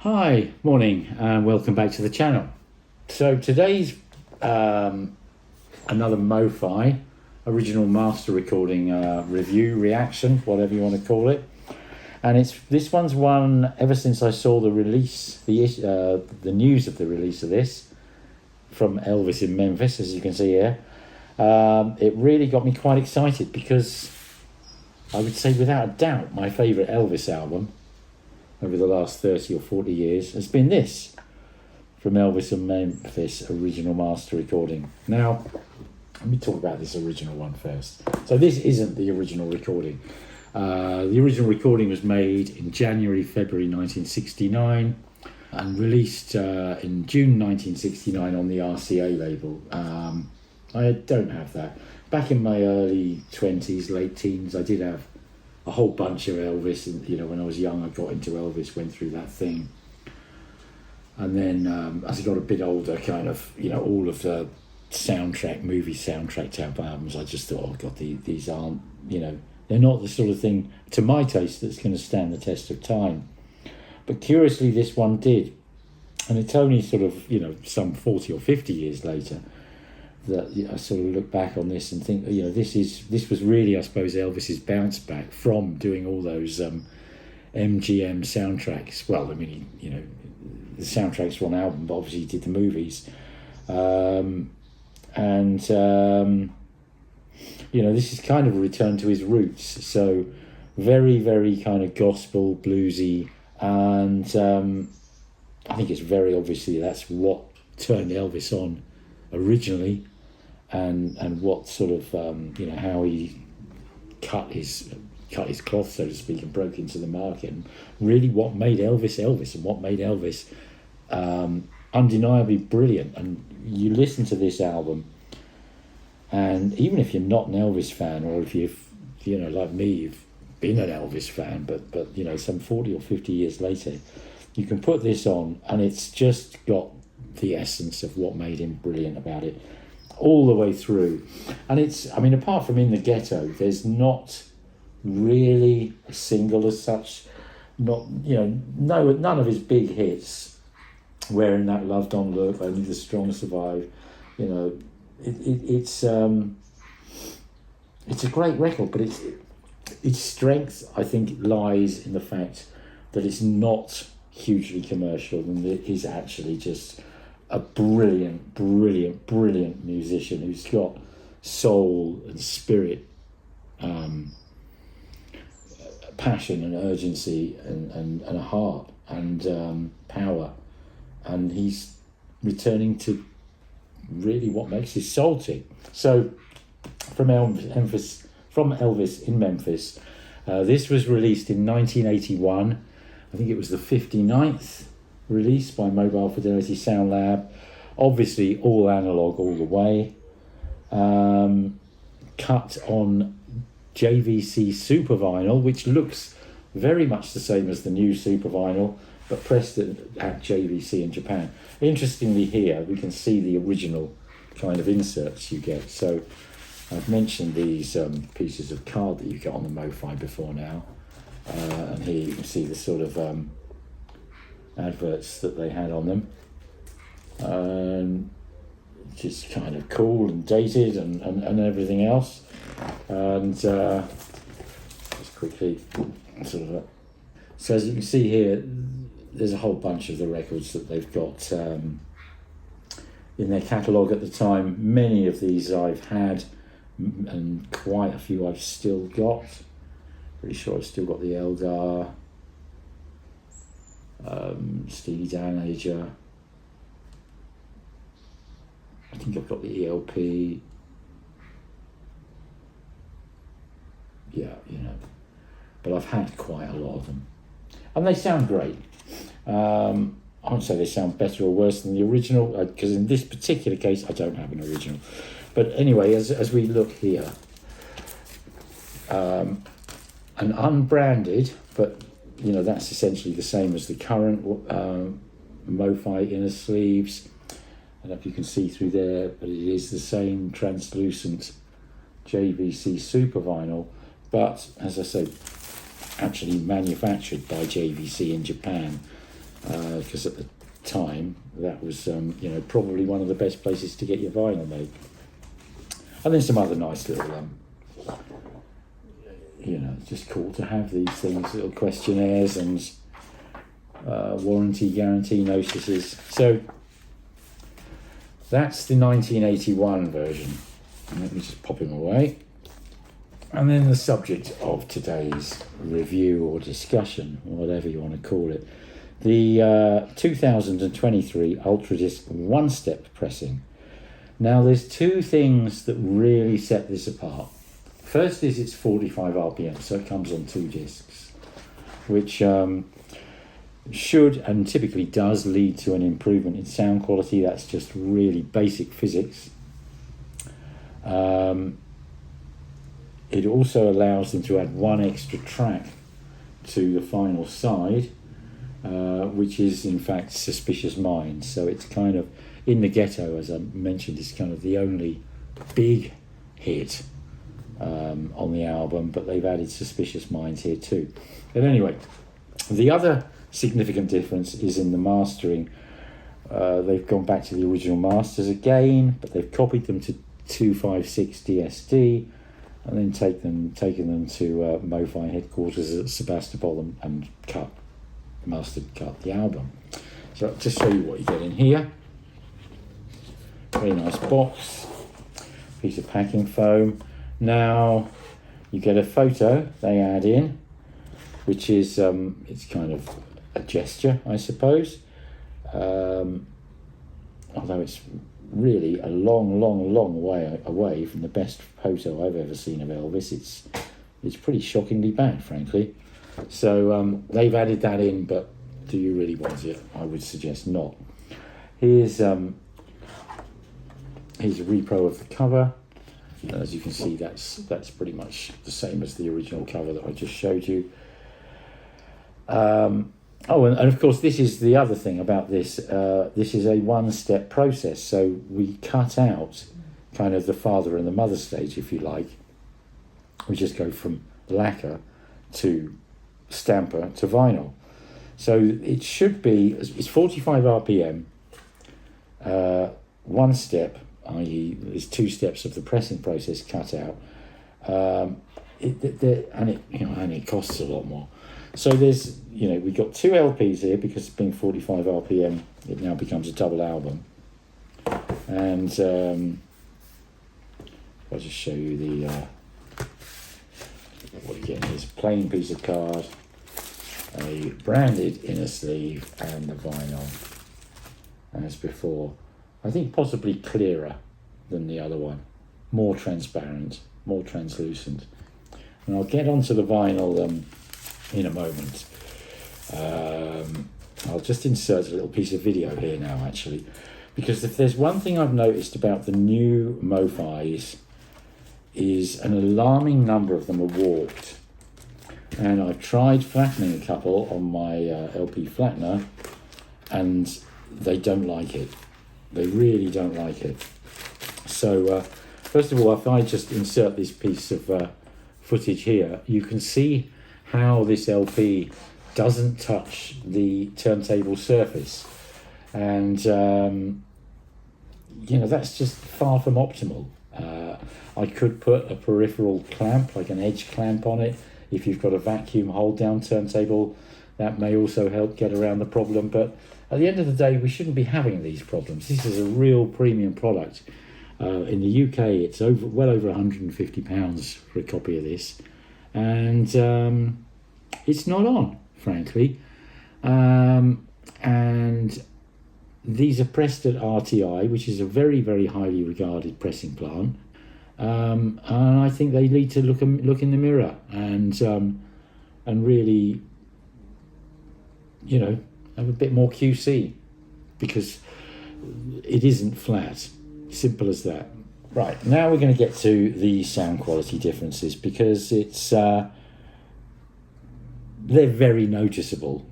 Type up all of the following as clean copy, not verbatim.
Hi, morning, and welcome back to the channel. So today's another MOFI original master recording review, reaction, whatever you want to call it. And this one's one ever since I saw the release, the news of the release of this from Elvis in Memphis, as you can see here. It really got me quite excited because I would say without a doubt my favourite Elvis album over the last 30 or 40 years has been this from Elvis and Memphis original master recording. Now, let me talk about this original one first. So this isn't the original recording. The original recording was made in February 1969 and released in June 1969 on the RCA label. I don't have that. Back in my early 20s, late teens, I did have a whole bunch of Elvis, and when I was young I got into Elvis, went through that thing, and then as I got a bit older, kind of all of the movie soundtrack type albums, I just thought, oh god, these aren't, they're not the sort of thing to my taste that's going to stand the test of time. But curiously this one did, and it's only sort of some 40 or 50 years later that I sort of look back on this and think, this was really, I suppose, Elvis's bounce back from doing all those MGM soundtracks. Well, I mean, the soundtracks were on album, but obviously he did the movies. This is kind of a return to his roots. So very, very kind of gospel, bluesy, and I think it's very obviously that's what turned Elvis on originally. And what sort of how he cut his cloth, so to speak, and broke into the market, and really what made Elvis Elvis, and what made Elvis undeniably brilliant. And you listen to this album, and even if you're not an Elvis fan, or if you've like me, you've been an Elvis fan, but some 40 or 50 years later, you can put this on, and it's just got the essence of what made him brilliant about it all the way through. And apart from In the Ghetto, there's not really a single as such, none of his big hits, Wearing That Love Don't Look, Only the Strong Survive, it's a great record, but its strength, I think, lies in the fact that it's not hugely commercial, and it is actually just a brilliant musician who's got soul and spirit, passion and urgency and a heart and power, and he's returning to really what makes his soul tick. So from Elvis in Memphis, this was released in 1981. I think it was the 59th release by Mobile Fidelity Sound Lab, obviously all analog all the way, cut on JVC SuperVinyl, which looks very much the same as the new SuperVinyl, but pressed at JVC in Japan. Interestingly, here we can see the original kind of inserts you get. So I've mentioned these pieces of card that you get on the MOFI before now, and here you can see the sort of adverts that they had on them, just kind of cool and dated and everything else. And just quickly sort of so as you can see here, there's a whole bunch of the records that they've got in their catalogue at the time. Many of these I've had, and quite a few I've still got. Pretty sure I've still got the Eldar, Steely Dan Ager. I think I've got the ELP. Yeah, but I've had quite a lot of them, and they sound great. I won't say they sound better or worse than the original, because in this particular case I don't have an original. But anyway, as we look here, an unbranded, but that's essentially the same as the current MOFI inner sleeves. I don't know if you can see through there, but it is the same translucent JVC SuperVinyl, but as I said, actually manufactured by JVC in Japan. because at the time that was probably one of the best places to get your vinyl made. And then some other nice little just cool to have these things, little questionnaires and warranty guarantee notices. So that's the 1981 version. Let me just pop him away. And then the subject of today's review or discussion, whatever you want to call it, the 2023 Ultradisc One-Step pressing. Now there's two things that really set this apart. First is it's 45 RPM, so it comes on 2 discs, which should and typically does lead to an improvement in sound quality. That's just really basic physics. It also allows them to add one extra track to the final side, which is in fact Suspicious Minds. So it's kind of, In the Ghetto, as I mentioned, is kind of the only big hit on the album, but they've added Suspicious Minds here too. But anyway, the other significant difference is in the mastering. They've gone back to the original masters again, but they've copied them to 256 DSD and then taken them to MOFI headquarters at Sebastopol and mastered the album. So to show you what you get in here, very nice box, piece of packing foam. Now you get a photo they add in, which is it's kind of a gesture, I suppose, although it's really a long way away from the best photo I've ever seen of Elvis. It's pretty shockingly bad, frankly. So they've added that in, but do you really want it? I would suggest not. Here's a repro of the cover. As you can see, that's pretty much the same as the original cover that I just showed you. And of course, this is the other thing about this. This is a one-step process, so we cut out kind of the father and the mother stage, if you like. We just go from lacquer to stamper to vinyl. So it should be, it's 45 RPM, one step, i.e. there's 2 steps of the pressing process cut out, and it costs a lot more. So there's, we've got 2 LPs here, because being 45 RPM, it now becomes a double album. And I'll just show you the what you get is a plain piece of card, a branded inner sleeve, and the vinyl as before. I think possibly clearer than the other one, more transparent, more translucent. And I'll get onto the vinyl in a moment. I'll just insert a little piece of video here now, actually, because if there's one thing I've noticed about the new MOFIs, is an alarming number of them are warped. And I've tried flattening a couple on my LP flattener, and they don't like it. They really don't like it. So first of all, if I just insert this piece of footage here, you can see how this LP doesn't touch the turntable surface. And, that's just far from optimal. I could put a peripheral clamp, like an edge clamp on it. If you've got a vacuum hold down turntable, that may also help get around the problem. But at the end of the day, we shouldn't be having these problems. This is a real premium product. In the UK, it's well over £150 for a copy of this. And it's not on, frankly. And these are pressed at RTI, which is a very, very highly regarded pressing plant. And I think they need to look in the mirror and really, have a bit more QC, because it isn't flat. Simple as that. Right, now we're going to get to the sound quality differences, because it's they're very noticeable.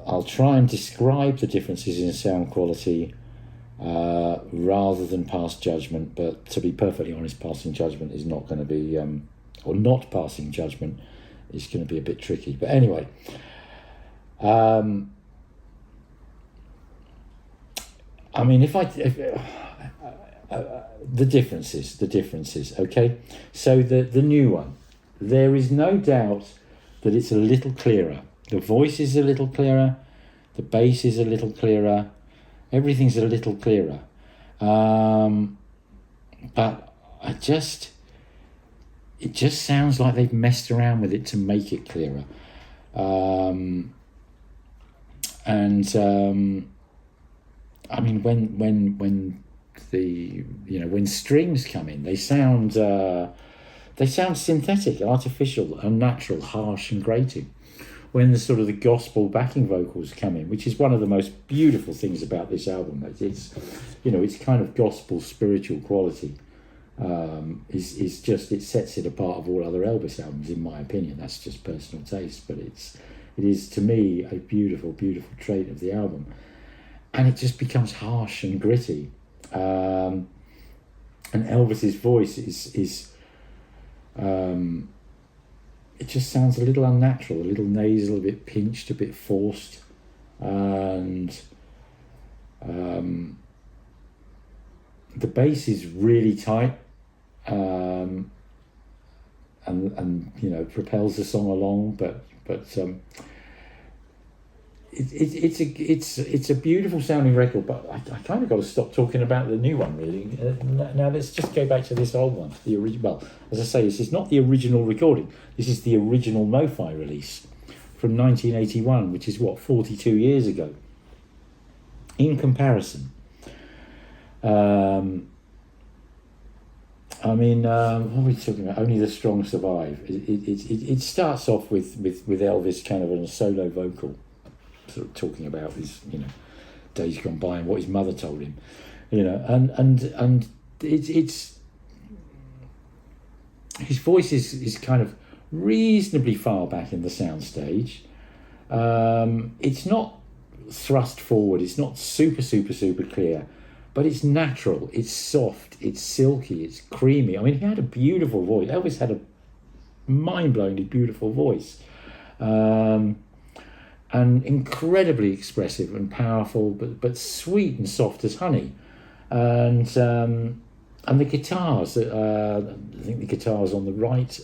I'll try and describe the differences in sound quality rather than pass judgment, but to be perfectly honest, passing judgment is not going to be, or not passing judgment is going to be a bit tricky. But anyway, I mean, the differences, okay? So the new one, there is no doubt that it's a little clearer. The voice is a little clearer, the bass is a little clearer, everything's a little clearer. But it just sounds like they've messed around with it to make it clearer. I mean, when strings come in, they sound synthetic, artificial, unnatural, harsh, and grating. When the gospel backing vocals come in, which is one of the most beautiful things about this album, it's kind of gospel spiritual quality. It sets it apart of all other Elvis albums, in my opinion. That's just personal taste, but it is to me a beautiful, beautiful trait of the album. And it just becomes harsh and gritty. And Elvis's voice is it just sounds a little unnatural, a little nasal, a bit pinched, a bit forced. And the bass is really tight, and propels the song along, but it's a beautiful sounding record. But I kind of got to stop talking about the new one, really. Now let's just go back to this old one, the original. Well, as I say, this is not the original recording. This is the original MOFI release from 1981, which is 42 years ago. In comparison, what are we talking about? Only the Strong Survive. It starts off with Elvis kind of on a solo vocal, sort of talking about his days gone by and what his mother told him, and it's his voice is kind of reasonably far back in the soundstage. It's not thrust forward. It's not super clear. But it's natural, it's soft, it's silky, it's creamy. I mean, he had a beautiful voice. Elvis had a mind-blowingly beautiful voice. And incredibly expressive and powerful, but sweet and soft as honey. And the guitars, I think the guitars on the right,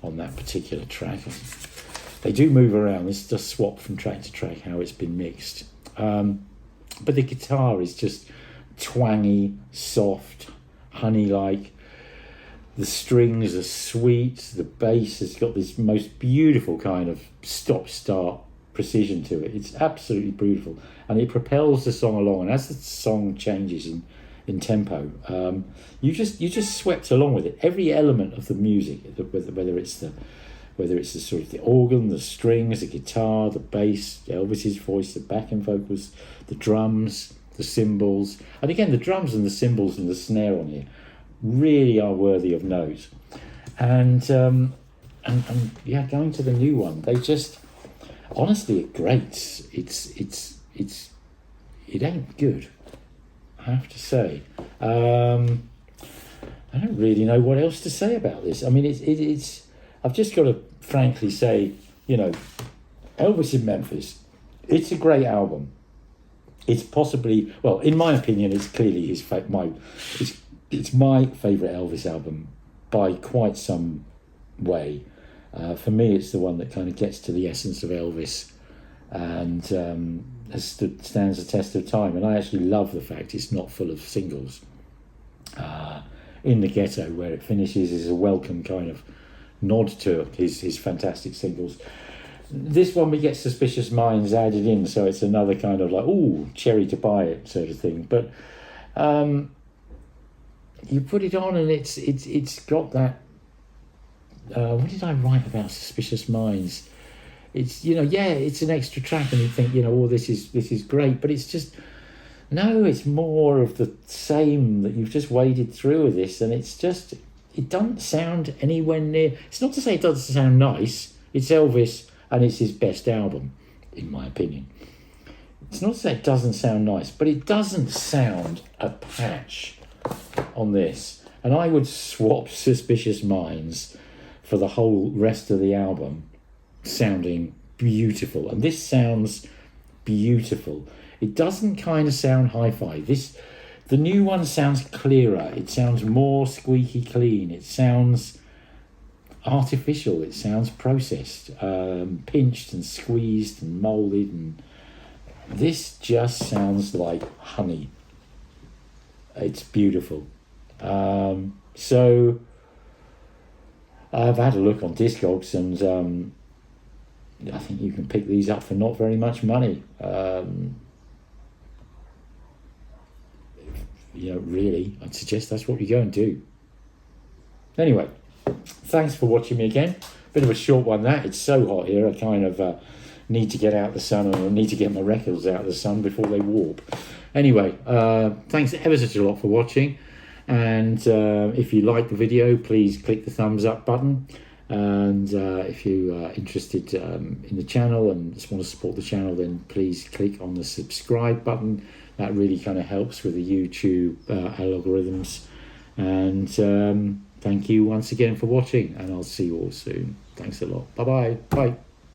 on that particular track, they do move around. It's just swapped from track to track how it's been mixed. But the guitar is just twangy, soft, honey-like. The strings are sweet. The bass has got this most beautiful kind of stop-start precision to it. It's absolutely beautiful. And it propels the song along. And as the song changes in tempo, you just swept along with it. Every element of the music, whether it's the sort of the organ, the strings, the guitar, the bass, Elvis's voice, the backing vocals, the drums, the cymbals. And again, the drums and the cymbals and the snare on here really are worthy of note. And going to the new one, they just, honestly, it grates. It ain't good, I have to say. I don't really know what else to say about this. I mean, it's I've just got to frankly say, Elvis in Memphis, it's a great album. It's possibly, well, in my opinion, it's clearly it's my favourite Elvis album by quite some way. For me, it's the one that kind of gets to the essence of Elvis and stands the test of time. And I actually love the fact it's not full of singles. In the Ghetto, where it finishes, is a welcome kind of nod to his fantastic singles. This one we get Suspicious Minds added in, so it's another kind of like, ooh, cherry to buy it sort of thing. But you put it on and it's got that. What did I write about Suspicious Minds? It's it's an extra track, and you think this is great, but it's just no, it's more of the same that you've just waded through with this, and it doesn't sound anywhere near. It's not to say it doesn't sound nice. It's Elvis, and it's his best album, in my opinion. It's not to say it doesn't sound nice, but it doesn't sound a patch on this. And I would swap Suspicious Minds for the whole rest of the album sounding beautiful, and this sounds beautiful. It doesn't kind of sound hi-fi. The new one sounds clearer. It sounds more squeaky clean. It sounds artificial. It sounds processed, pinched and squeezed and molded, and this just sounds like honey. It's beautiful. So I've had a look on Discogs, and I think you can pick these up for not very much money. Really, I'd suggest that's what you go and do. Anyway, thanks for watching me again. Bit of a short one that. It's so hot here, I kind of need to get out the sun, and I need to get my records out of the sun before they warp. Anyway, thanks ever such a lot for watching, and if you like the video, please click the thumbs up button, and if you are interested in the channel and just want to support the channel, then please click on the subscribe button. That really kind of helps with the YouTube algorithms, and thank you once again for watching, and I'll see you all soon. Thanks a lot. Bye-bye. Bye.